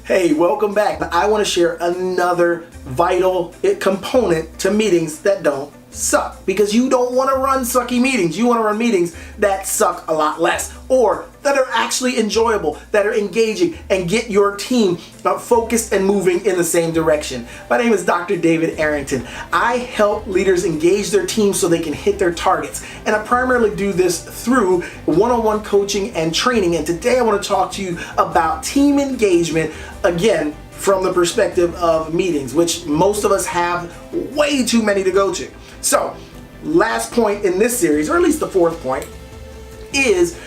Hey, welcome back. I want to share another vital component to meetings that don't suck, because you don't want to run sucky meetings. You want to run meetings that suck a lot less, or that are actually enjoyable, that are engaging, and get your team focused and moving in the same direction. My name is Dr. David Arrington. I help leaders engage their team so they can hit their targets, and I primarily do this through one-on-one coaching and training. And today I want to talk to you about team engagement, again from the perspective of meetings, which most of us have way too many to go to. So, last point in this series, or at least the fourth point, is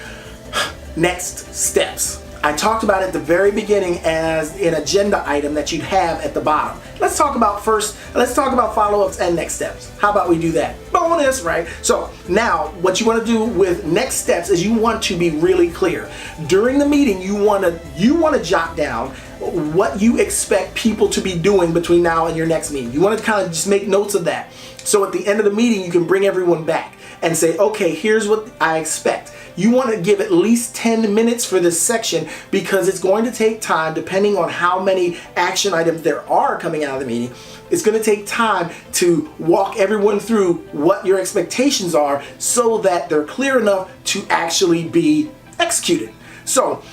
next steps. I talked about it at the very beginning as an agenda item that you'd have at the bottom. Let's talk about follow-ups and next steps. How about we do that? Bonus, right? So now what you want to do with next steps is you want to be really clear. During the meeting, you want to jot down what you expect people to be doing between now and your next meeting. You want to kind of just make notes of that. So at the end of the meeting, you can bring everyone back and say, okay, here's what I expect. You want to give at least 10 minutes for this section, because it's going to take time, depending on how many action items there are coming out of the meeting. It's going to take time to walk everyone through what your expectations are so that they're clear enough to actually be executed. So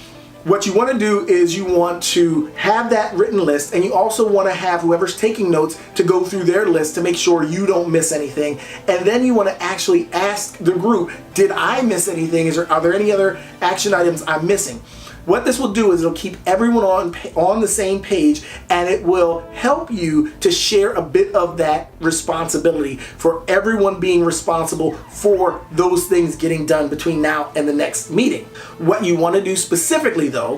what you want to do is you want to have that written list, and you also want to have whoever's taking notes to go through their list to make sure you don't miss anything. And then you want to actually ask the group, did I miss anything? Are there any other action items I'm missing? What this will do is it'll keep everyone on the same page, and it will help you to share a bit of that responsibility for everyone being responsible for those things getting done between now and the next meeting. What you want to do specifically, though,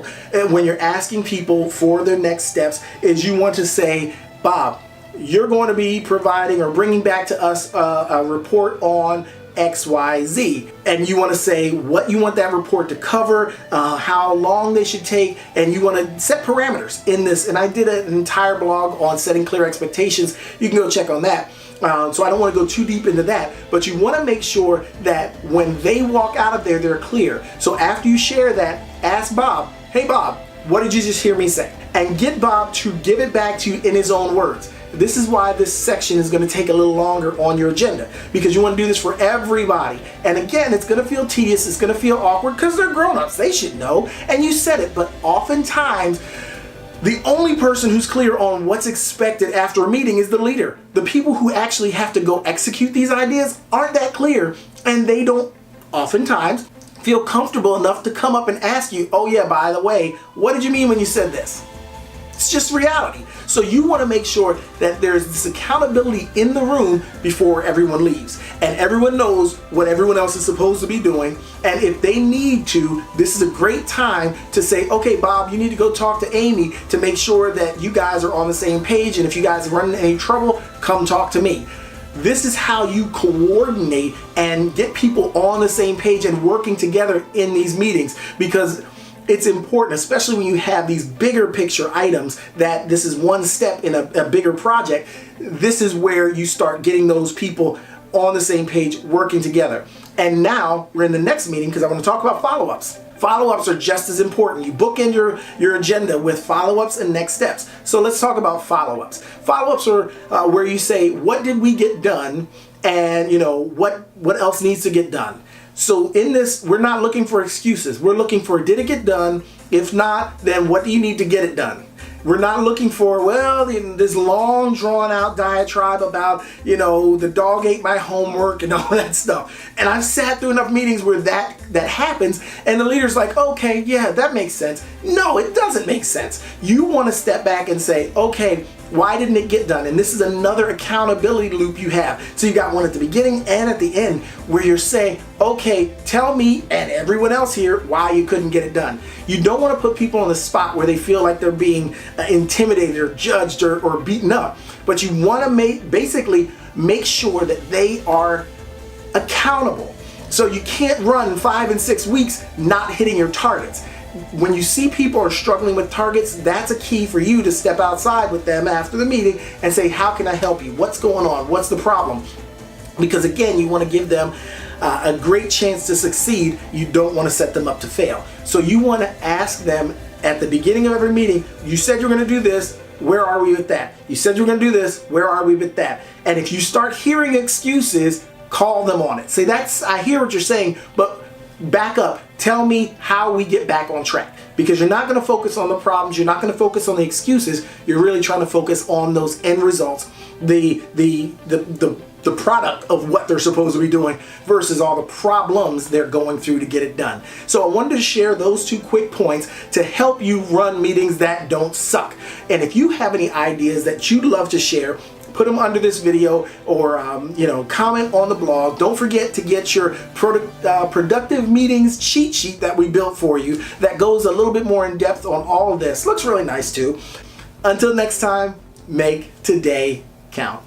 when you're asking people for their next steps, is you want to say, Bob, you're going to be providing or bringing back to us a report on XYZ, and you want to say what you want that report to cover, how long they should take, and you want to set parameters in this. And I did an entire blog on setting clear expectations. You can go check on that. So I don't want to go too deep into that, but you want to make sure that when they walk out of there, they're clear. So after you share that, ask Bob, hey Bob, what did you just hear me say? And get Bob to give it back to you in his own words. This is why this section is going to take a little longer on your agenda, because you want to do this for everybody. And again, it's going to feel tedious, it's going to feel awkward, because they're grown-ups, they should know, and you said it. But oftentimes, the only person who's clear on what's expected after a meeting is the leader. The people who actually have to go execute these ideas aren't that clear, and they don't oftentimes feel comfortable enough to come up and ask you, oh yeah, by the way, what did you mean when you said this? It's just reality. So you want to make sure that there's this accountability in the room before everyone leaves, and everyone knows what everyone else is supposed to be doing. And if they need to, this is a great time to say, okay, Bob, you need to go talk to Amy to make sure that you guys are on the same page, and if you guys are running into any trouble, come talk to me. This is how you coordinate and get people on the same page and working together in these meetings, because it's important, especially when you have these bigger picture items, that this is one step in a bigger project. This is where you start getting those people on the same page working together. And now we're in the next meeting, because I want to talk about follow-ups. Follow-ups are just as important. You bookend your agenda with follow-ups and next steps. So let's talk about follow-ups. Follow-ups are where you say, what did we get done? And what else needs to get done? So in this, we're not looking for excuses. We're looking for, did it get done? If not, then what do you need to get it done? We're not looking for, well, this long drawn out diatribe about, the dog ate my homework and all that stuff. And I've sat through enough meetings where that happens, and the leader's like, okay, yeah, that makes sense. No, it doesn't make sense. You want to step back and say, okay, why didn't it get done? And this is another accountability loop you have. So you got one at the beginning and at the end, where you're saying, okay, tell me and everyone else here why you couldn't get it done. You don't want to put people on the spot where they feel like they're being intimidated or judged or beaten up. But you want to basically make sure that they are accountable. So you can't run 5 and 6 weeks not hitting your targets. When you see people are struggling with targets, that's a key for you to step outside with them after the meeting and say, how can I help you? What's going on? What's the problem? Because again, you want to give them a great chance to succeed. You don't want to set them up to fail. So you want to ask them at the beginning of every meeting, you said you're going to do this. Where are we with that? You said you're going to do this. Where are we with that? And if you start hearing excuses, call them on it. Say, I hear what you're saying, but back up. Tell me how we get back on track. Because you're not going to focus on the problems. You're not going to focus on the excuses. You're really trying to focus on those end results, the product of what they're supposed to be doing versus all the problems they're going through to get it done. So I wanted to share those 2 quick points to help you run meetings that don't suck. And if you have any ideas that you'd love to share, put them under this video or comment on the blog. Don't forget to get your productive meetings cheat sheet that we built for you that goes a little bit more in depth on all of this. Looks really nice too. Until next time, make today count.